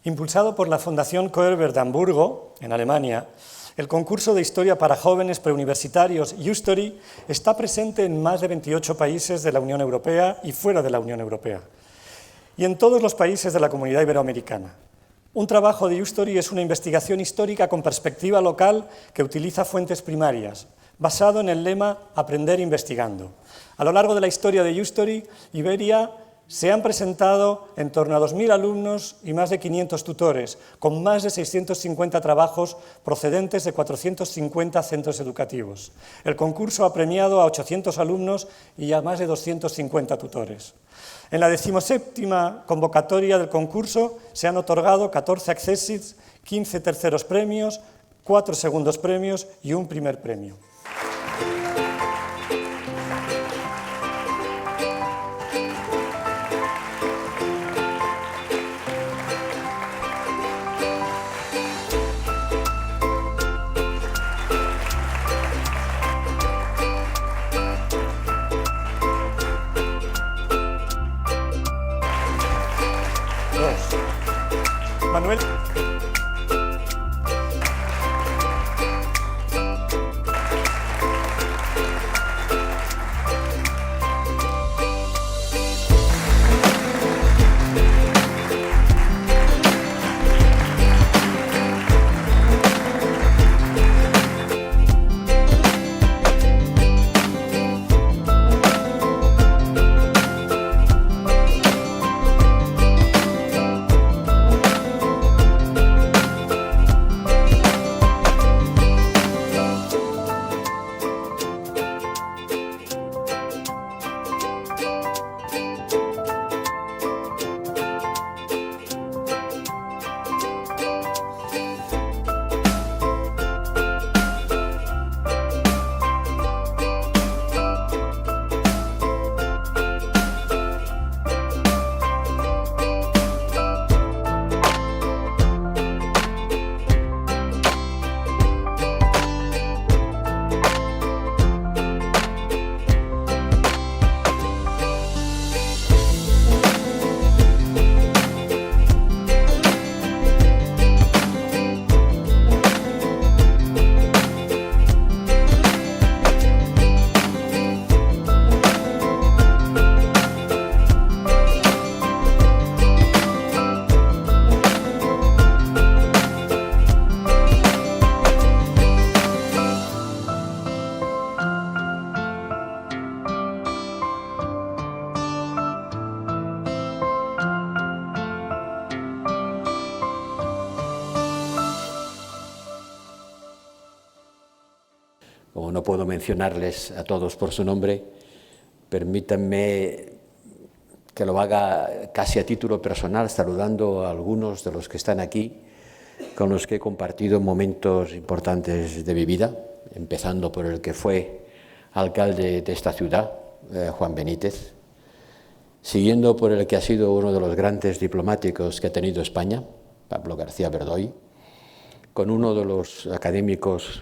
Impulsado por la Fundación Koelberg de Hamburgo, en Alemania, el concurso de historia para jóvenes preuniversitarios History está presente en más de 28 países de la Unión Europea y fuera de la Unión Europea, y en todos los países de la Comunidad Iberoamericana. Un trabajo de History es una investigación histórica con perspectiva local que utiliza fuentes primarias, basado en el lema Aprender investigando. A lo largo de la historia de History, Iberia se han presentado en torno a 2.000 alumnos y más de 500 tutores, con más de 650 trabajos procedentes de 450 centros educativos. El concurso ha premiado a 800 alumnos y a más de 250 tutores. En la 17ª convocatoria del concurso se han otorgado 14 accessits, 15 terceros premios, 4 segundos premios y un primer premio. Manuel. Como no puedo mencionarles a todos por su nombre, permítanme que lo haga casi a título personal, saludando a algunos de los que están aquí, con los que he compartido momentos importantes de mi vida, empezando por el que fue alcalde de esta ciudad, Juan Benítez, siguiendo por el que ha sido uno de los grandes diplomáticos que ha tenido España, Pablo García Verdoy, con uno de los académicos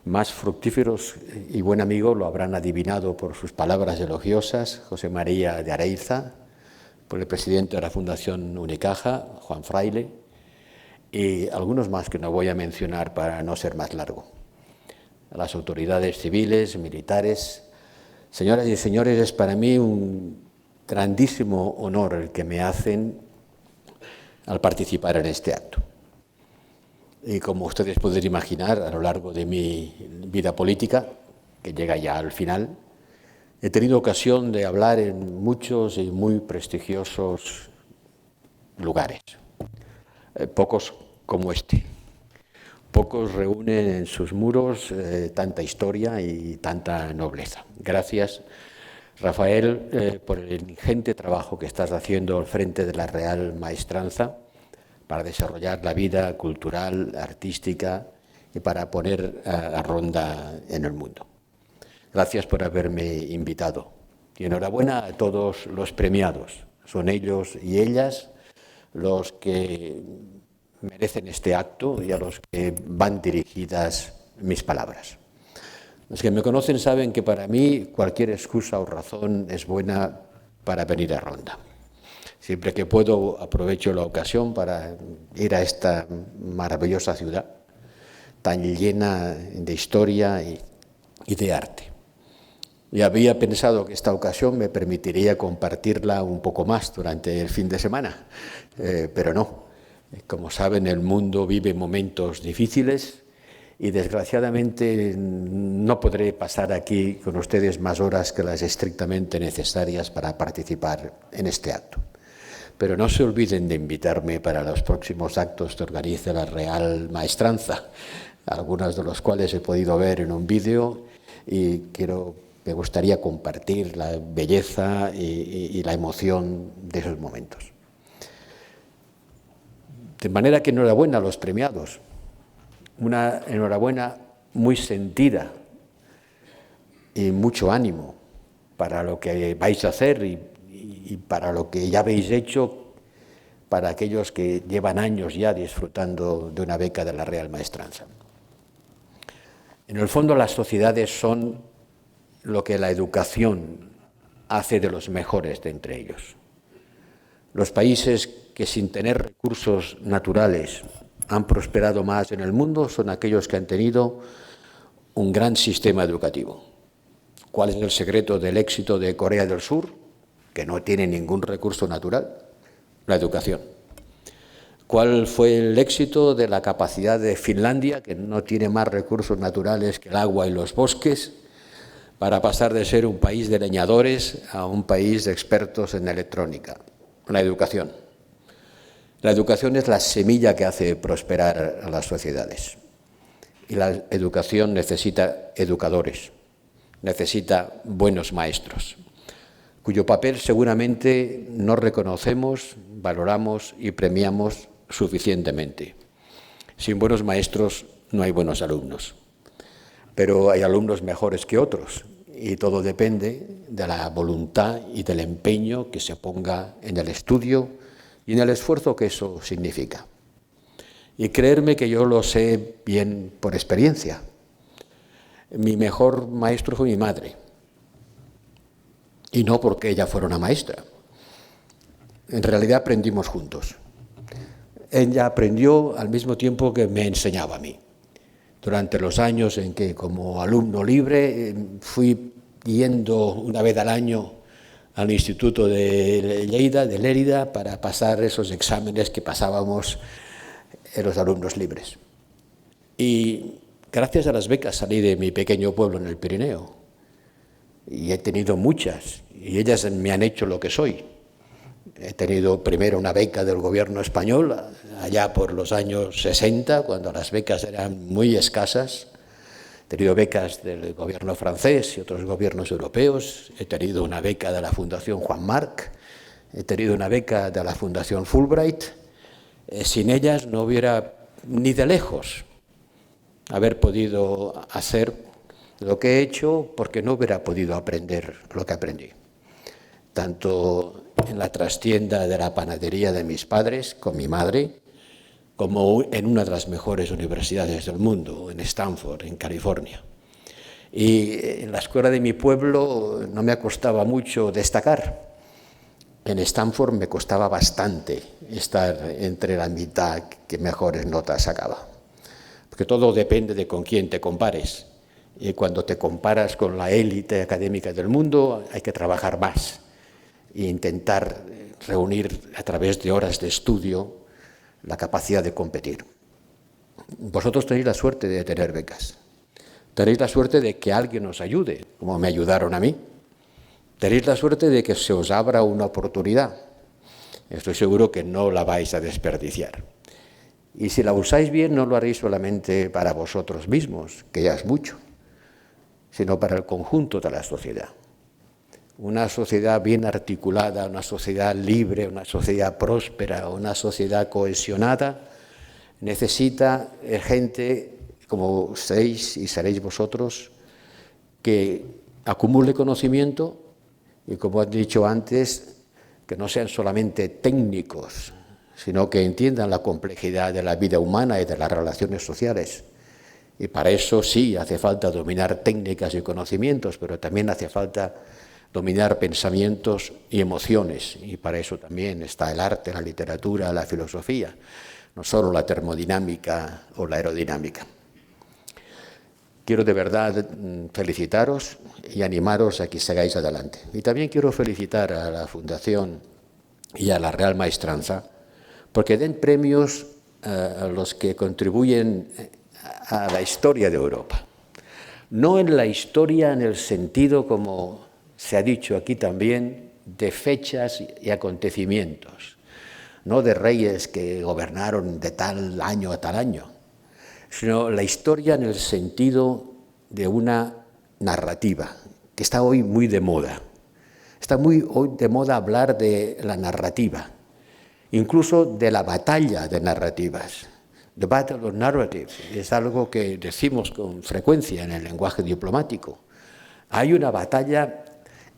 más fructíferos y buen amigo, lo habrán adivinado por sus palabras elogiosas, José María de Areiza, por el presidente de la Fundación Unicaja, Juan Fraile, y algunos más que no voy a mencionar para no ser más largo. A las autoridades civiles, militares, señoras y señores, es para mí un grandísimo honor el que me hacen al participar en este acto. Y como ustedes pueden imaginar, a lo largo de mi vida política, que llega ya al final, he tenido ocasión de hablar en muchos y muy prestigiosos lugares. Pocos como este. Pocos reúnen en sus muros tanta historia y tanta nobleza. Gracias, Rafael, por el ingente trabajo que estás haciendo al frente de la Real Maestranza para desarrollar la vida cultural, artística y para poner a Ronda en el mundo. Gracias por haberme invitado. Y enhorabuena a todos los premiados. Son ellos y ellas los que merecen este acto y a los que van dirigidas mis palabras. Los que me conocen saben que para mí cualquier excusa o razón es buena para venir a Ronda. Siempre que puedo aprovecho la ocasión para ir a esta maravillosa ciudad tan llena de historia y de arte. Y había pensado que esta ocasión me permitiría compartirla un poco más durante el fin de semana, pero no. Como saben, el mundo vive momentos difíciles y desgraciadamente no podré pasar aquí con ustedes más horas que las estrictamente necesarias para participar en este acto. Pero no se olviden de invitarme para los próximos actos que organice la Real Maestranza, algunos de los cuales he podido ver en un vídeo y me gustaría compartir la belleza y la emoción de esos momentos. De manera que enhorabuena a los premiados, una enhorabuena muy sentida y mucho ánimo para lo que vais a hacer y para lo que ya habéis hecho para aquellos que llevan años ya disfrutando de una beca de la Real Maestranza. En el fondo, las sociedades son lo que la educación hace de los mejores de entre ellos. Los países que sin tener recursos naturales han prosperado más en el mundo son aquellos que han tenido un gran sistema educativo. ¿Cuál es el secreto del éxito de Corea del Sur? Que no tiene ningún recurso natural, la educación. ¿Cuál fue el éxito de la capacidad de Finlandia, que no tiene más recursos naturales que el agua y los bosques, para pasar de ser un país de leñadores a un país de expertos en electrónica? La educación. La educación es la semilla que hace prosperar a las sociedades. Y la educación necesita educadores, necesita buenos maestros, cuyo papel seguramente no reconocemos, valoramos y premiamos suficientemente. Sin buenos maestros no hay buenos alumnos, pero hay alumnos mejores que otros y todo depende de la voluntad y del empeño que se ponga en el estudio y en el esfuerzo que eso significa. Y creerme que yo lo sé bien por experiencia. Mi mejor maestro fue mi madre, y no porque ella fuera una maestra. En realidad aprendimos juntos. Ella aprendió al mismo tiempo que me enseñaba a mí. Durante los años en que como alumno libre fui yendo una vez al año al Instituto de Lleida, de Lérida, para pasar esos exámenes que pasábamos en los alumnos libres. Y gracias a las becas salí de mi pequeño pueblo en el Pirineo. Y he tenido muchas, y ellas me han hecho lo que soy. He tenido primero una beca del gobierno español, allá por los años 60, cuando las becas eran muy escasas. He tenido becas del gobierno francés y otros gobiernos europeos. He tenido una beca de la Fundación Juan March. He tenido una beca de la Fundación Fulbright. Sin ellas no hubiera ni de lejos haber podido hacer lo que he hecho, porque no hubiera podido aprender lo que aprendí. Tanto en la trastienda de la panadería de mis padres, con mi madre, como en una de las mejores universidades del mundo, en Stanford, en California. Y en la escuela de mi pueblo no me costaba mucho destacar. En Stanford me costaba bastante estar entre la mitad que mejores notas sacaba. Porque todo depende de con quién te compares. Y cuando te comparas con la élite académica del mundo, hay que trabajar más e intentar reunir a través de horas de estudio la capacidad de competir. Vosotros tenéis la suerte de tener becas. Tenéis la suerte de que alguien os ayude, como me ayudaron a mí. Tenéis la suerte de que se os abra una oportunidad. Estoy seguro que no la vais a desperdiciar. Y si la usáis bien, no lo haréis solamente para vosotros mismos, que ya es mucho, sino para el conjunto de la sociedad. Una sociedad bien articulada, una sociedad libre, una sociedad próspera, una sociedad cohesionada, necesita gente como sois y seréis vosotros, que acumule conocimiento y, como he dicho antes, que no sean solamente técnicos, sino que entiendan la complejidad de la vida humana y de las relaciones sociales. Y para eso sí hace falta dominar técnicas y conocimientos, pero también hace falta dominar pensamientos y emociones, y para eso también está el arte, la literatura, la filosofía, no solo la termodinámica o la aerodinámica. Quiero de verdad felicitaros y animaros a que sigáis adelante. Y también quiero felicitar a la Fundación y a la Real Maestranza porque den premios a los que contribuyen a la historia de Europa. No en la historia en el sentido, como se ha dicho aquí también, de fechas y acontecimientos, no de reyes que gobernaron de tal año a tal año, sino la historia en el sentido de una narrativa, que está hoy muy de moda. Está muy hoy de moda hablar de la narrativa, incluso de la batalla de narrativas. The Battle of Narratives es algo que decimos con frecuencia en el lenguaje diplomático. Hay una batalla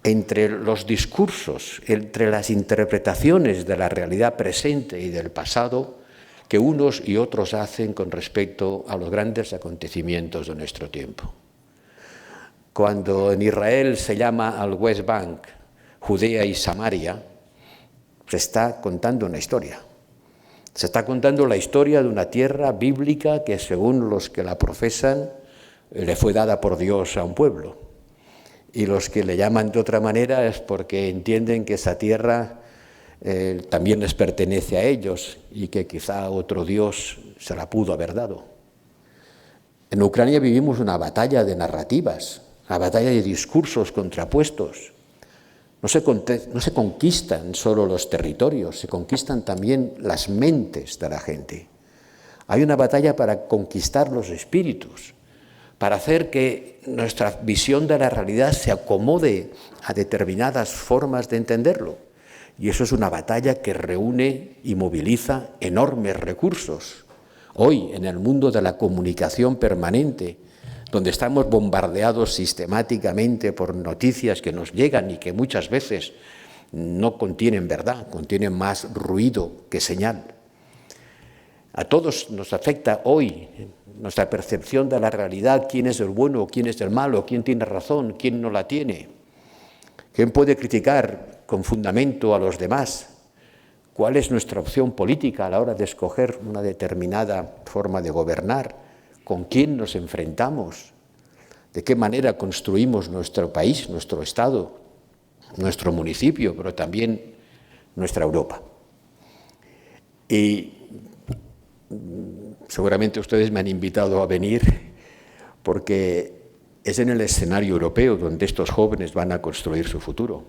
entre los discursos, entre las interpretaciones de la realidad presente y del pasado que unos y otros hacen con respecto a los grandes acontecimientos de nuestro tiempo. Cuando en Israel se llama al West Bank, Judea y Samaria, se está contando una historia. Se está contando la historia de una tierra bíblica que, según los que la profesan, le fue dada por Dios a un pueblo. Y los que le llaman de otra manera es porque entienden que esa tierra también les pertenece a ellos y que quizá otro Dios se la pudo haber dado. En Ucrania vivimos una batalla de narrativas, una batalla de discursos contrapuestos. No se conquistan solo los territorios, se conquistan también las mentes de la gente. Hay una batalla para conquistar los espíritus, para hacer que nuestra visión de la realidad se acomode a determinadas formas de entenderlo. Y eso es una batalla que reúne y moviliza enormes recursos. Hoy, en el mundo de la comunicación permanente, donde estamos bombardeados sistemáticamente por noticias que nos llegan y que muchas veces no contienen verdad, contienen más ruido que señal. A todos nos afecta hoy nuestra percepción de la realidad, quién es el bueno, quién es el malo, quién tiene razón, quién no la tiene, quién puede criticar con fundamento a los demás, cuál es nuestra opción política a la hora de escoger una determinada forma de gobernar, con quién nos enfrentamos, de qué manera construimos nuestro país, nuestro Estado, nuestro municipio, pero también nuestra Europa. Y seguramente ustedes me han invitado a venir porque es en el escenario europeo donde estos jóvenes van a construir su futuro.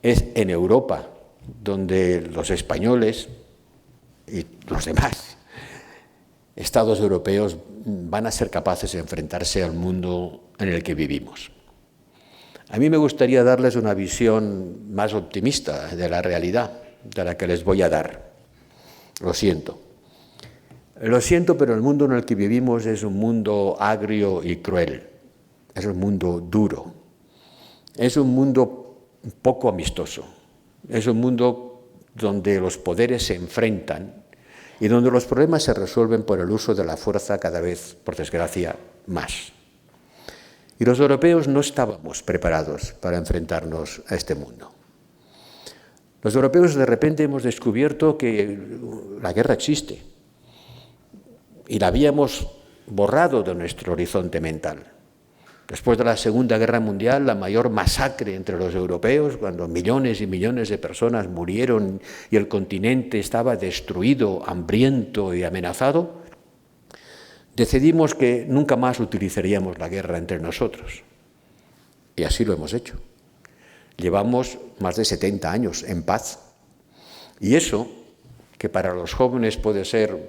Es en Europa donde los españoles y los demás Estados europeos van a ser capaces de enfrentarse al mundo en el que vivimos. A mí me gustaría darles una visión más optimista de la realidad, de la que les voy a dar. Lo siento, pero el mundo en el que vivimos es un mundo agrio y cruel, es un mundo duro, es un mundo poco amistoso, es un mundo donde los poderes se enfrentan y donde los problemas se resuelven por el uso de la fuerza cada vez, por desgracia, más. Y los europeos no estábamos preparados para enfrentarnos a este mundo. Los europeos de repente hemos descubierto que la guerra existe y la habíamos borrado de nuestro horizonte mental. Después de la Segunda Guerra Mundial, la mayor masacre entre los europeos, cuando millones y millones de personas murieron y el continente estaba destruido, hambriento y amenazado, decidimos que nunca más utilizaríamos la guerra entre nosotros. Y así lo hemos hecho. Llevamos más de 70 años en paz. Y eso, que para los jóvenes puede ser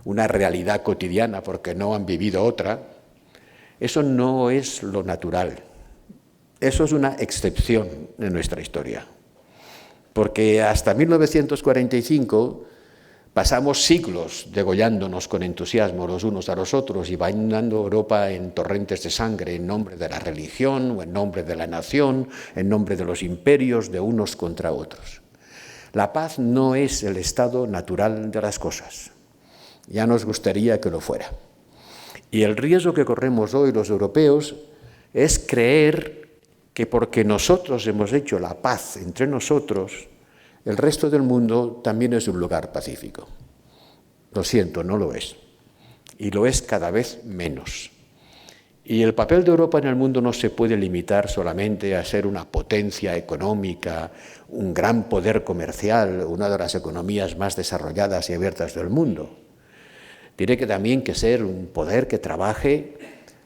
una realidad cotidiana porque no han vivido otra, eso no es lo natural. Eso es una excepción en nuestra historia. Porque hasta 1945 pasamos siglos degollándonos con entusiasmo los unos a los otros y bañando Europa en torrentes de sangre en nombre de la religión o en nombre de la nación, en nombre de los imperios de unos contra otros. La paz no es el estado natural de las cosas. Ya nos gustaría que lo fuera. Y el riesgo que corremos hoy los europeos es creer que porque nosotros hemos hecho la paz entre nosotros, el resto del mundo también es un lugar pacífico. Lo siento, no lo es. Y lo es cada vez menos. Y el papel de Europa en el mundo no se puede limitar solamente a ser una potencia económica, un gran poder comercial, una de las economías más desarrolladas y abiertas del mundo. Tiene que también que ser un poder que trabaje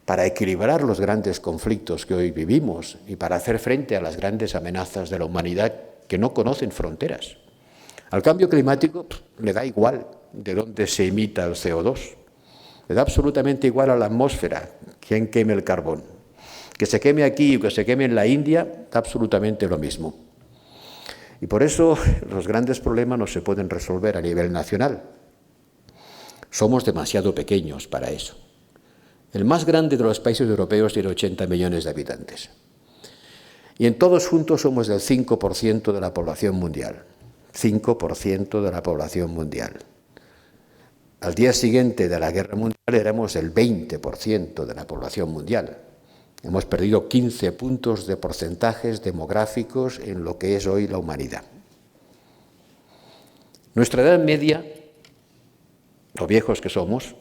para equilibrar los grandes conflictos que hoy vivimos y para hacer frente a las grandes amenazas de la humanidad que no conocen fronteras. Al cambio climático le da igual de dónde se emita el CO2. Le da absolutamente igual a la atmósfera quién queme el carbón. Que se queme aquí o que se queme en la India, da absolutamente lo mismo. Y por eso los grandes problemas no se pueden resolver a nivel nacional. Somos demasiado pequeños para eso. El más grande de los países europeos tiene 80 millones de habitantes. Y en todos juntos somos del 5% de la población mundial. 5% de la población mundial. Al día siguiente de la Guerra Mundial éramos el 20% de la población mundial. Hemos perdido 15 puntos de porcentajes demográficos en lo que es hoy la humanidad. Nuestra edad media, lo viejos que somos,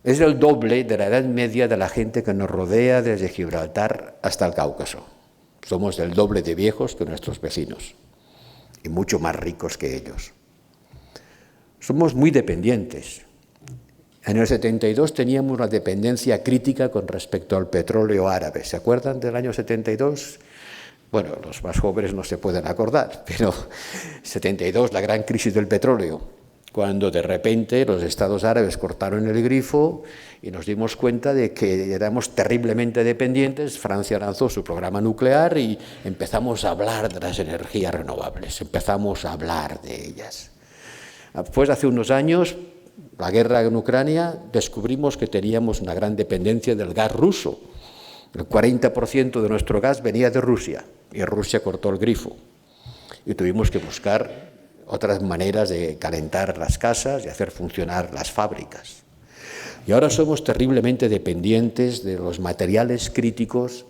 es el doble de la edad media de la gente que nos rodea desde Gibraltar hasta el Cáucaso. Somos el doble de viejos que nuestros vecinos y mucho más ricos que ellos. Somos muy dependientes. En el 72 teníamos una dependencia crítica con respecto al petróleo árabe. ¿Se acuerdan del año 72? Bueno, los más jóvenes no se pueden acordar, pero 72, la gran crisis del petróleo, cuando de repente los estados árabes cortaron el grifo y nos dimos cuenta de que éramos terriblemente dependientes. Francia lanzó su programa nuclear y empezamos a hablar de las energías renovables, empezamos a hablar de ellas. Después, hace unos años, la guerra en Ucrania, descubrimos que teníamos una gran dependencia del gas ruso. El 40% de nuestro gas venía de Rusia y Rusia cortó el grifo. Y tuvimos que buscar otras maneras de calentar las casas y hacer funcionar las fábricas. Y ahora somos terriblemente dependientes de los materiales críticos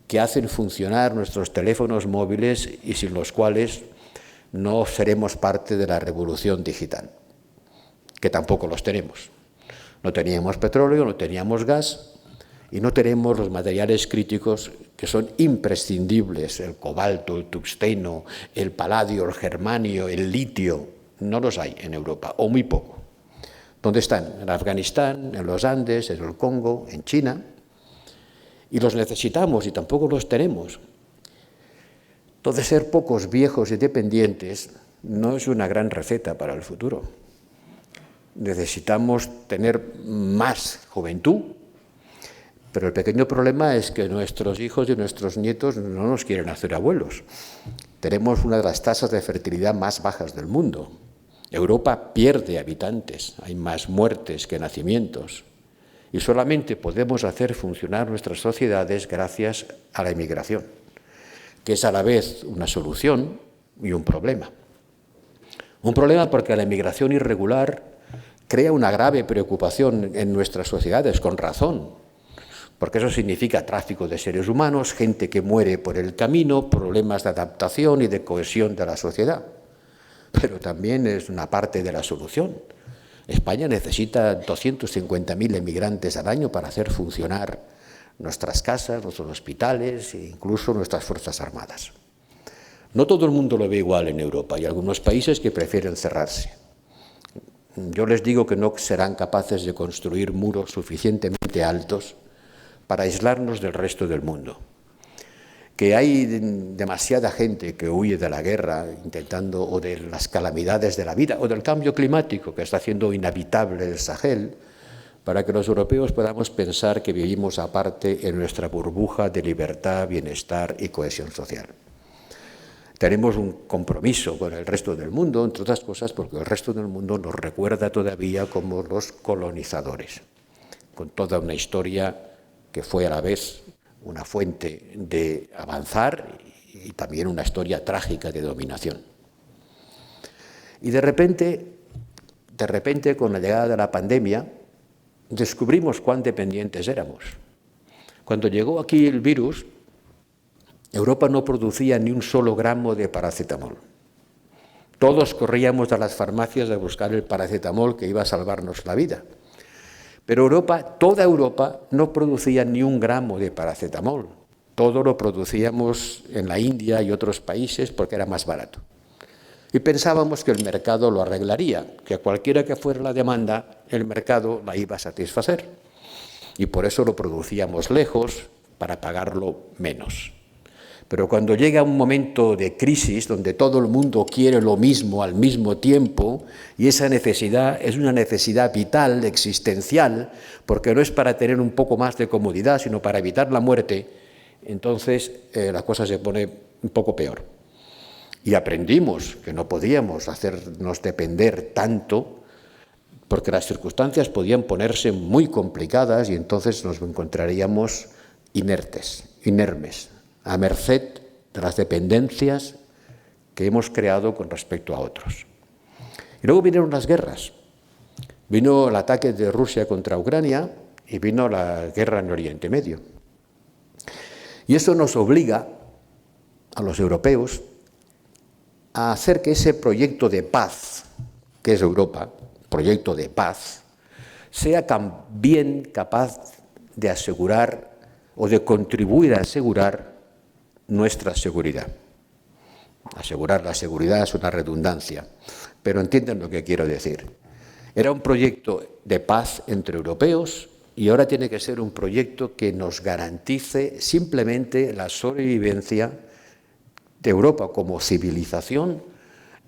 que hacen funcionar nuestros teléfonos móviles y sin los cuales no seremos parte de la revolución digital, que tampoco los tenemos. No teníamos petróleo, no teníamos gas y no tenemos los materiales críticos que son imprescindibles, el cobalto, el tungsteno, el paladio, el germanio, el litio. No los hay en Europa, o muy poco. ¿Dónde están? En Afganistán, en los Andes, en el Congo, en China. Y los necesitamos y tampoco los tenemos. Entonces, ser pocos, viejos y dependientes no es una gran receta para el futuro. Necesitamos tener más juventud, pero el pequeño problema es que nuestros hijos y nuestros nietos no nos quieren hacer abuelos. Tenemos una de las tasas de fertilidad más bajas del mundo. Europa pierde habitantes, hay más muertes que nacimientos. Y solamente podemos hacer funcionar nuestras sociedades gracias a la inmigración, que es a la vez una solución y un problema. Un problema porque la inmigración irregular crea una grave preocupación en nuestras sociedades, con razón, porque eso significa tráfico de seres humanos, gente que muere por el camino, problemas de adaptación y de cohesión de la sociedad. Pero también es una parte de la solución. España necesita 250.000 emigrantes al año para hacer funcionar nuestras casas, nuestros hospitales e incluso nuestras Fuerzas Armadas. No todo el mundo lo ve igual en Europa, hay algunos países que prefieren cerrarse. Yo les digo que no serán capaces de construir muros suficientemente altos para aislarnos del resto del mundo. Que hay demasiada gente que huye de la guerra intentando, o de las calamidades de la vida, o del cambio climático que está haciendo inhabitable el Sahel, para que los europeos podamos pensar que vivimos aparte en nuestra burbuja de libertad, bienestar y cohesión social. Tenemos un compromiso con el resto del mundo, entre otras cosas porque el resto del mundo nos recuerda todavía como los colonizadores, con toda una historia que fue a la vez una fuente de avanzar y también una historia trágica de dominación. Y de repente, con la llegada de la pandemia, descubrimos cuán dependientes éramos. Cuando llegó aquí el virus, Europa no producía ni un solo gramo de paracetamol. Todos corríamos a las farmacias a buscar el paracetamol que iba a salvarnos la vida. Pero Europa, toda Europa, no producía ni un gramo de paracetamol. Todo lo producíamos en la India y otros países porque era más barato. Y pensábamos que el mercado lo arreglaría, que cualquiera que fuera la demanda, el mercado la iba a satisfacer. Y por eso lo producíamos lejos, para pagarlo menos. Pero cuando llega un momento de crisis donde todo el mundo quiere lo mismo al mismo tiempo, y esa necesidad es una necesidad vital, existencial, porque no es para tener un poco más de comodidad, sino para evitar la muerte, entonces la cosa se pone un poco peor. Y aprendimos que no podíamos hacernos depender tanto, porque las circunstancias podían ponerse muy complicadas y entonces nos encontraríamos inermes, a merced de las dependencias que hemos creado con respecto a otros. Y luego vinieron las guerras. Vino el ataque de Rusia contra Ucrania y vino la guerra en Oriente Medio. Y eso nos obliga a los europeos a hacer que ese proyecto de paz, que es Europa, proyecto de paz, sea también capaz de asegurar o de contribuir a asegurar nuestra seguridad. Asegurar la seguridad es una redundancia, pero entienden lo que quiero decir. Era un proyecto de paz entre europeos y ahora tiene que ser un proyecto que nos garantice simplemente la sobrevivencia de Europa como civilización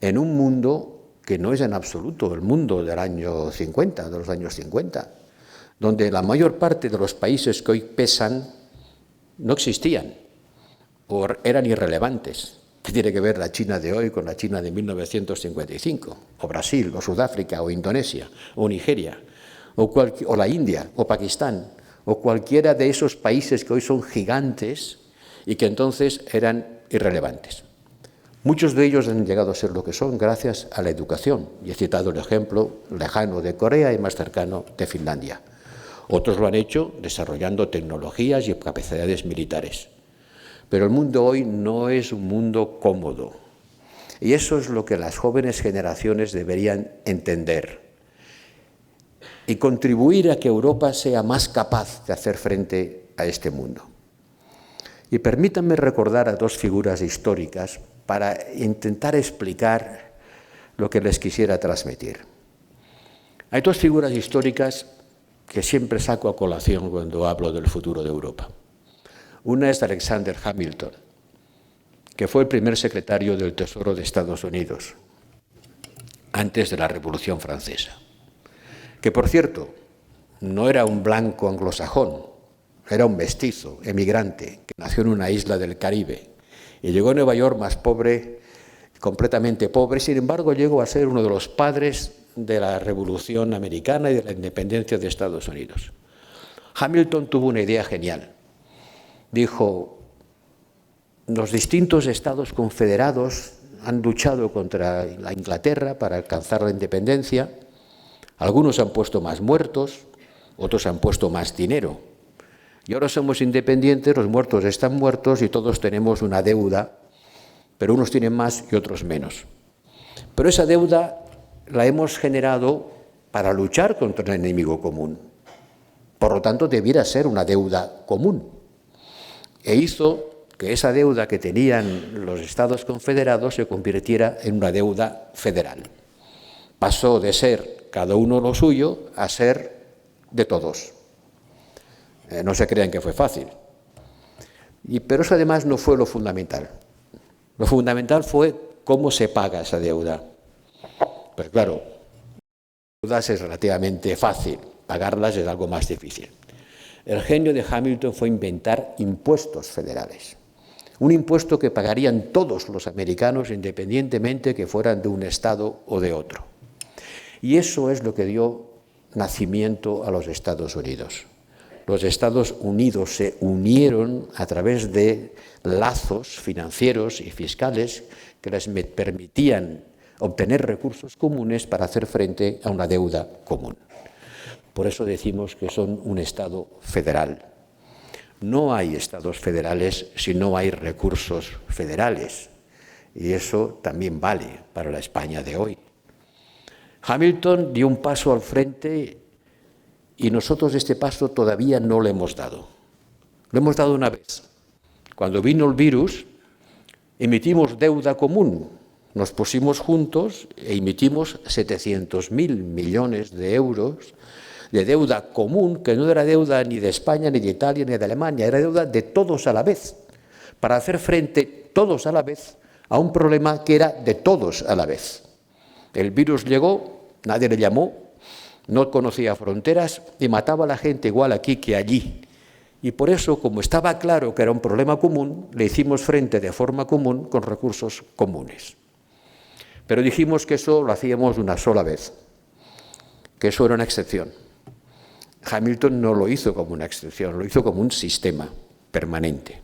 en un mundo que no es en absoluto el mundo del año 50, de los años 50, donde la mayor parte de los países que hoy pesan no existían o eran irrelevantes. ¿Qué tiene que ver la China de hoy con la China de 1955? O Brasil, o Sudáfrica, o Indonesia, o Nigeria, o la India, o Pakistán, o cualquiera de esos países que hoy son gigantes y que entonces eran irrelevantes. Muchos de ellos han llegado a ser lo que son gracias a la educación, y he citado el ejemplo lejano de Corea y más cercano de Finlandia. Otros lo han hecho desarrollando tecnologías y capacidades militares. Pero el mundo hoy no es un mundo cómodo. Y eso es lo que las jóvenes generaciones deberían entender. Y contribuir a que Europa sea más capaz de hacer frente a este mundo. Y permítanme recordar a dos figuras históricas para intentar explicar lo que les quisiera transmitir. Hay dos figuras históricas que siempre saco a colación cuando hablo del futuro de Europa. Una es Alexander Hamilton, que fue el primer secretario del Tesoro de Estados Unidos, antes de la Revolución Francesa, que por cierto no era un blanco anglosajón, era un mestizo, emigrante, que nació en una isla del Caribe y llegó a Nueva York más pobre, completamente pobre, sin embargo llegó a ser uno de los padres de la Revolución Americana y de la independencia de Estados Unidos. Hamilton tuvo una idea genial. Dijo, los distintos estados confederados han luchado contra la Inglaterra para alcanzar la independencia, algunos han puesto más muertos, otros han puesto más dinero. Y ahora somos independientes, los muertos están muertos y todos tenemos una deuda, pero unos tienen más y otros menos. Pero esa deuda la hemos generado para luchar contra un enemigo común. Por lo tanto, debiera ser una deuda común. E hizo que esa deuda que tenían los Estados Confederados se convirtiera en una deuda federal. Pasó de ser cada uno lo suyo a ser de todos. No se crean que fue fácil. Pero eso además no fue lo fundamental. Lo fundamental fue cómo se paga esa deuda. Pues claro, deudas es relativamente fácil, pagarlas es algo más difícil. El genio de Hamilton fue inventar impuestos federales. Un impuesto que pagarían todos los americanos independientemente que fueran de un estado o de otro. Y eso es lo que dio nacimiento a los Estados Unidos. Los Estados Unidos se unieron a través de lazos financieros y fiscales que les permitían obtener recursos comunes para hacer frente a una deuda común. Por eso decimos que son un Estado federal. No hay estados federales si no hay recursos federales. Y eso también vale para la España de hoy. Hamilton dio un paso al frente y nosotros este paso todavía no lo hemos dado. Lo hemos dado una vez. Cuando vino el virus, emitimos deuda común. Nos pusimos juntos e emitimos 700.000 millones de euros de deuda común, que no era deuda ni de España, ni de Italia, ni de Alemania, era deuda de todos a la vez, para hacer frente todos a la vez a un problema que era de todos a la vez. El virus llegó, nadie le llamó, no conocía fronteras y mataba a la gente igual aquí que allí. Y por eso, como estaba claro que era un problema común, le hicimos frente de forma común con recursos comunes. Pero dijimos que eso lo hacíamos una sola vez, que eso era una excepción. Hamilton no lo hizo como una excepción, lo hizo como un sistema permanente.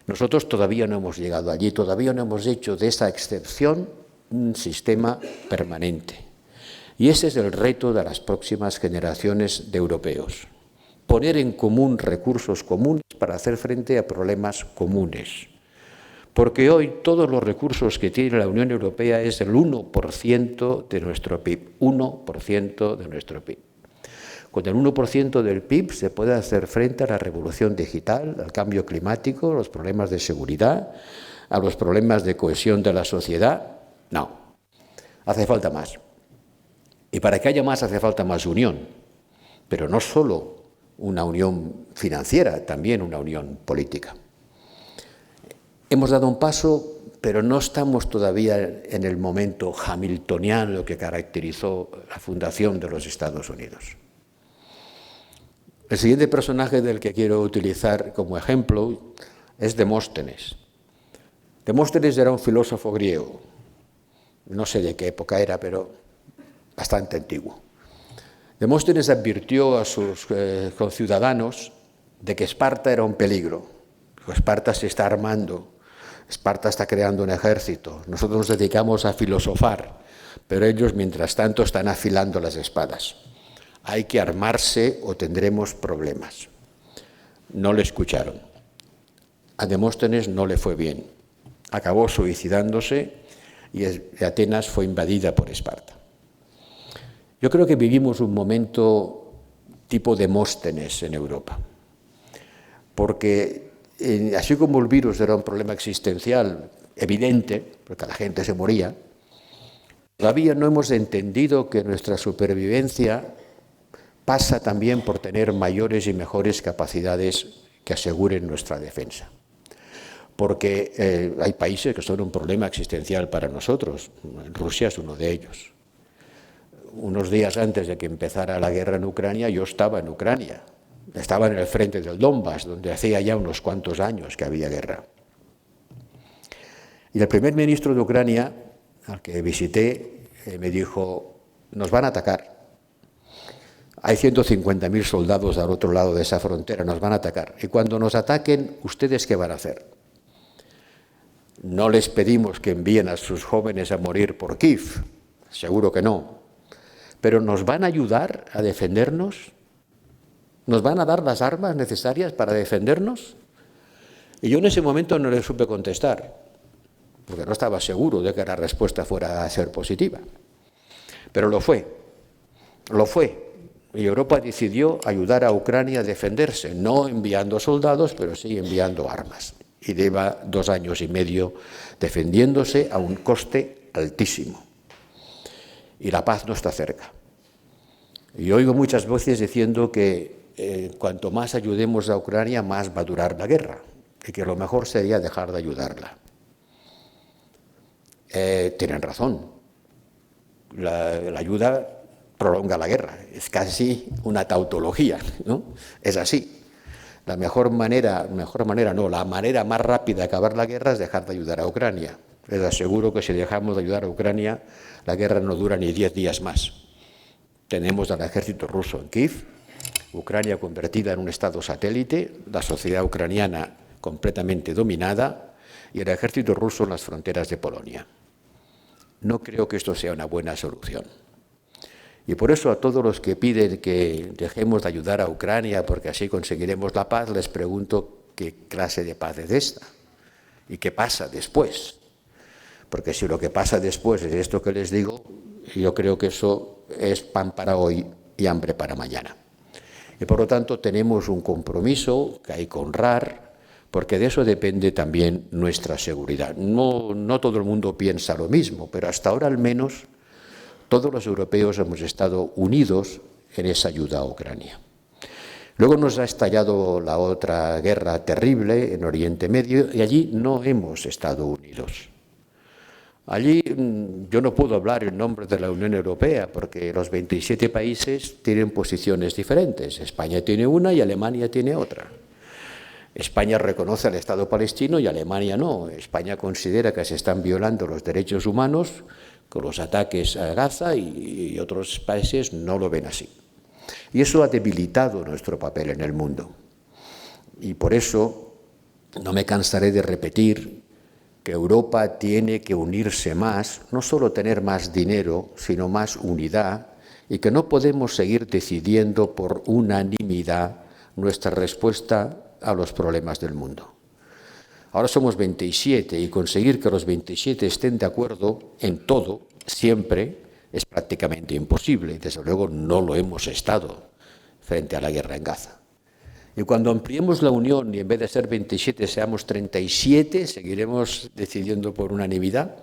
Nosotros todavía no hemos llegado allí, todavía no hemos hecho de esa excepción un sistema permanente. Y ese es el reto de las próximas generaciones de europeos. Poner en común recursos comunes para hacer frente a problemas comunes. Porque hoy todos los recursos que tiene la Unión Europea es el 1% de nuestro PIB. 1% de nuestro PIB. Con el 1% del PIB se puede hacer frente a la revolución digital, al cambio climático, a los problemas de seguridad, a los problemas de cohesión de la sociedad. No, hace falta más. Y para que haya más hace falta más unión, pero no solo una unión financiera, también una unión política. Hemos dado un paso, pero no estamos todavía en el momento hamiltoniano que caracterizó la fundación de los Estados Unidos. El siguiente personaje del que quiero utilizar como ejemplo es Demóstenes. Demóstenes era un filósofo griego, no sé de qué época era, pero bastante antiguo. Demóstenes advirtió a sus conciudadanos de que Esparta era un peligro. Esparta se está armando, Esparta está creando un ejército, nosotros nos dedicamos a filosofar, pero ellos mientras tanto están afilando las espadas. Hay que armarse o tendremos problemas. No le escucharon. A Demóstenes no le fue bien. Acabó suicidándose y Atenas fue invadida por Esparta. Yo creo que vivimos un momento tipo Demóstenes en Europa, porque así como el virus era un problema existencial evidente, porque la gente se moría, todavía no hemos entendido que nuestra supervivencia pasa también por tener mayores y mejores capacidades que aseguren nuestra defensa. Porque hay países que son un problema existencial para nosotros. Rusia es uno de ellos. Unos días antes de que empezara la guerra en Ucrania, yo estaba en Ucrania. Estaba en el frente del Donbass, donde hacía ya unos cuantos años que había guerra. Y el primer ministro de Ucrania, al que visité, me dijo, nos van a atacar. Hay 150.000 soldados al otro lado de esa frontera, nos van a atacar. Y cuando nos ataquen, ¿ustedes qué van a hacer? No les pedimos que envíen a sus jóvenes a morir por Kiev, seguro que no. Pero ¿nos van a ayudar a defendernos? ¿Nos van a dar las armas necesarias para defendernos? Y yo en ese momento no le supe contestar, porque no estaba seguro de que la respuesta fuera a ser positiva. Pero lo fue, lo fue. Y Europa decidió ayudar a Ucrania a defenderse, no enviando soldados, pero sí enviando armas. Y lleva 2 años y medio defendiéndose a un coste altísimo. Y la paz no está cerca. Y oigo muchas voces diciendo que cuanto más ayudemos a Ucrania, más va a durar la guerra, y que lo mejor sería dejar de ayudarla. Tienen razón. La ayuda prolonga la guerra, es casi una tautología, ¿no? Es así. La manera más rápida de acabar la guerra es dejar de ayudar a Ucrania. Les aseguro que si dejamos de ayudar a Ucrania, la guerra no dura ni 10 días más. Tenemos al ejército ruso en Kiev, Ucrania convertida en un estado satélite, la sociedad ucraniana completamente dominada y el ejército ruso en las fronteras de Polonia. No creo que esto sea una buena solución. Y por eso a todos los que piden que dejemos de ayudar a Ucrania porque así conseguiremos la paz, les pregunto qué clase de paz es esta y qué pasa después. Porque si lo que pasa después es esto que les digo, yo creo que eso es pan para hoy y hambre para mañana. Y por lo tanto tenemos un compromiso que hay que honrar, porque de eso depende también nuestra seguridad. No todo el mundo piensa lo mismo, pero hasta ahora al menos todos los europeos hemos estado unidos en esa ayuda a Ucrania. Luego nos ha estallado la otra guerra terrible en Oriente Medio y allí no hemos estado unidos. Allí yo no puedo hablar en nombre de la Unión Europea porque los 27 países tienen posiciones diferentes. España tiene una y Alemania tiene otra. España reconoce al Estado palestino y Alemania no. España considera que se están violando los derechos humanos con los ataques a Gaza y otros países no lo ven así. Y eso ha debilitado nuestro papel en el mundo. Y por eso no me cansaré de repetir que Europa tiene que unirse más, no solo tener más dinero, sino más unidad, y que no podemos seguir decidiendo por unanimidad nuestra respuesta a los problemas del mundo. Ahora somos 27 y conseguir que los 27 estén de acuerdo en todo, siempre, es prácticamente imposible. Desde luego no lo hemos estado frente a la guerra en Gaza. Y cuando ampliemos la Unión y en vez de ser 27 seamos 37, seguiremos decidiendo por unanimidad.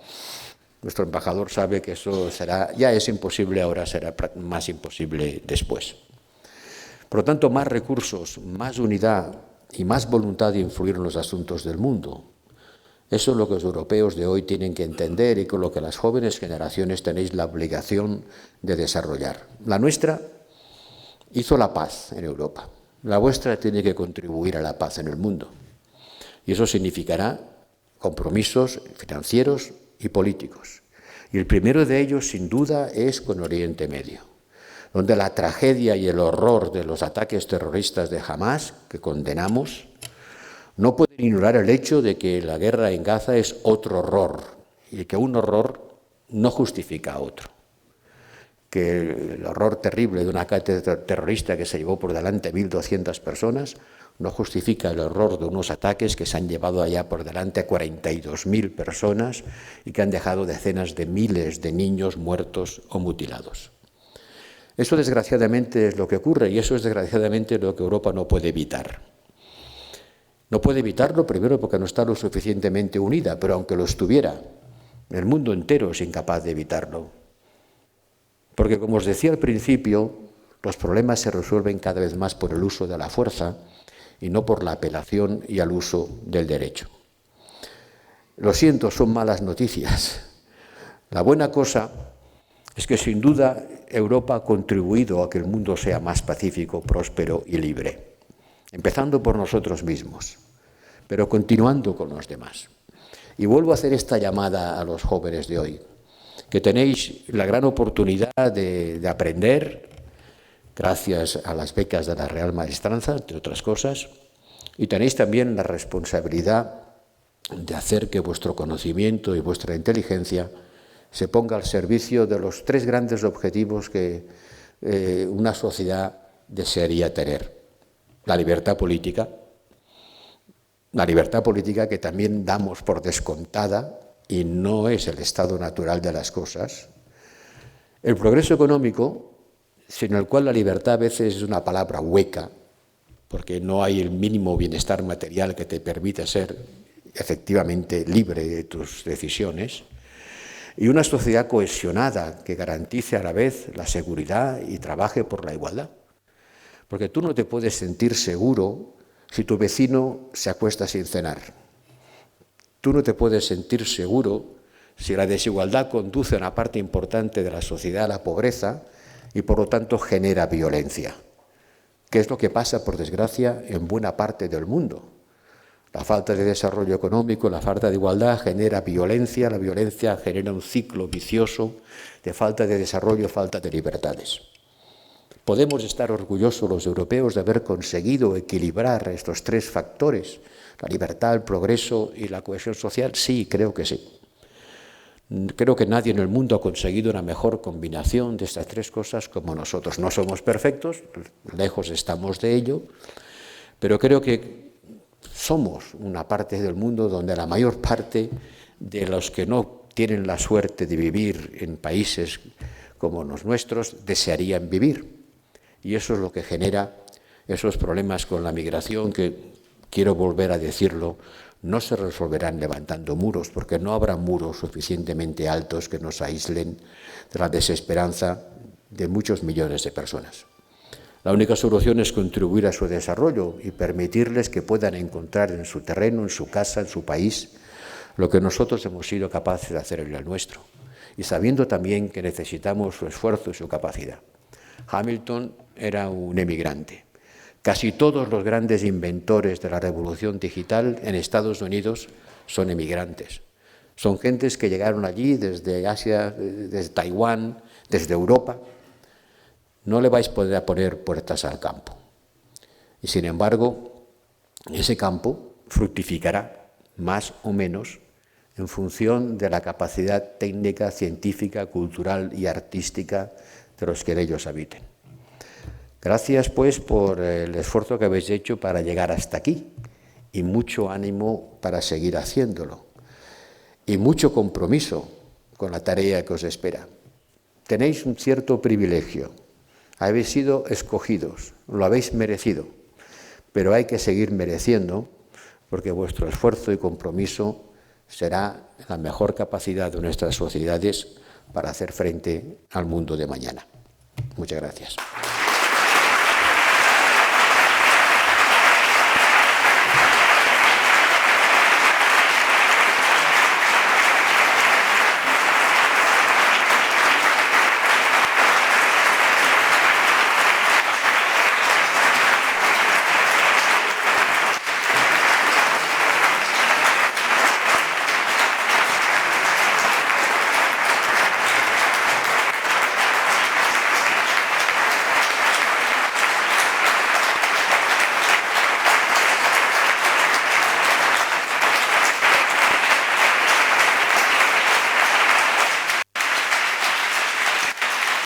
Nuestro embajador sabe que eso ya es imposible ahora, será más imposible después. Por lo tanto, más recursos, más unidad y más voluntad de influir en los asuntos del mundo. Eso es lo que los europeos de hoy tienen que entender y con lo que las jóvenes generaciones tenéis la obligación de desarrollar. La nuestra hizo la paz en Europa. La vuestra tiene que contribuir a la paz en el mundo. Y eso significará compromisos financieros y políticos. Y el primero de ellos, sin duda, es con Oriente Medio, donde la tragedia y el horror de los ataques terroristas de Hamás, que condenamos, no pueden ignorar el hecho de que la guerra en Gaza es otro horror y que un horror no justifica a otro. Que el horror terrible de un ataque terrorista que se llevó por delante 1.200 personas no justifica el horror de unos ataques que se han llevado allá por delante a 42.000 personas y que han dejado decenas de miles de niños muertos o mutilados. Eso desgraciadamente es lo que ocurre y eso es desgraciadamente lo que Europa no puede evitar. No puede evitarlo primero porque no está lo suficientemente unida, pero aunque lo estuviera, el mundo entero es incapaz de evitarlo. Porque, como os decía al principio, los problemas se resuelven cada vez más por el uso de la fuerza y no por la apelación y al uso del derecho. Lo siento, son malas noticias. La buena cosa es que, sin duda, Europa ha contribuido a que el mundo sea más pacífico, próspero y libre, empezando por nosotros mismos, pero continuando con los demás. Y vuelvo a hacer esta llamada a los jóvenes de hoy, que tenéis la gran oportunidad de aprender, gracias a las becas de la Real Maestranza, entre otras cosas, y tenéis también la responsabilidad de hacer que vuestro conocimiento y vuestra inteligencia se ponga al servicio de los 3 grandes objetivos que una sociedad desearía tener. La libertad política que también damos por descontada, y no es el estado natural de las cosas. El progreso económico, sin el cual la libertad a veces es una palabra hueca, porque no hay el mínimo bienestar material que te permita ser efectivamente libre de tus decisiones, y una sociedad cohesionada que garantice a la vez la seguridad y trabaje por la igualdad. Porque tú no te puedes sentir seguro si tu vecino se acuesta sin cenar. Tú no te puedes sentir seguro si la desigualdad conduce a una parte importante de la sociedad a la pobreza y por lo tanto genera violencia, que es lo que pasa, por desgracia, en buena parte del mundo. La falta de desarrollo económico, la falta de igualdad genera violencia, la violencia genera un ciclo vicioso de falta de desarrollo, falta de libertades. ¿Podemos estar orgullosos los europeos de haber conseguido equilibrar estos 3 factores? La libertad, el progreso y la cohesión social, sí, creo que sí. Creo que nadie en el mundo ha conseguido una mejor combinación de estas tres cosas como nosotros. No somos perfectos, lejos estamos de ello, pero creo que somos una parte del mundo donde la mayor parte de los que no tienen la suerte de vivir en países como los nuestros desearían vivir. Y eso es lo que genera esos problemas con la migración que, quiero volver a decirlo, no se resolverán levantando muros, porque no habrá muros suficientemente altos que nos aíslen de la desesperanza de muchos millones de personas. La única solución es contribuir a su desarrollo y permitirles que puedan encontrar en su terreno, en su casa, en su país, lo que nosotros hemos sido capaces de hacer en el nuestro, y sabiendo también que necesitamos su esfuerzo y su capacidad. Hamilton era un emigrante. Casi todos los grandes inventores de la revolución digital en Estados Unidos son emigrantes. Son gentes que llegaron allí desde Asia, desde Taiwán, desde Europa. No le vais a poder poner puertas al campo. Y sin embargo, ese campo fructificará más o menos en función de la capacidad técnica, científica, cultural y artística de los que en ellos habiten. Gracias, pues, por el esfuerzo que habéis hecho para llegar hasta aquí y mucho ánimo para seguir haciéndolo y mucho compromiso con la tarea que os espera. Tenéis un cierto privilegio, habéis sido escogidos, lo habéis merecido, pero hay que seguir mereciendo porque vuestro esfuerzo y compromiso será la mejor capacidad de nuestras sociedades para hacer frente al mundo de mañana. Muchas gracias.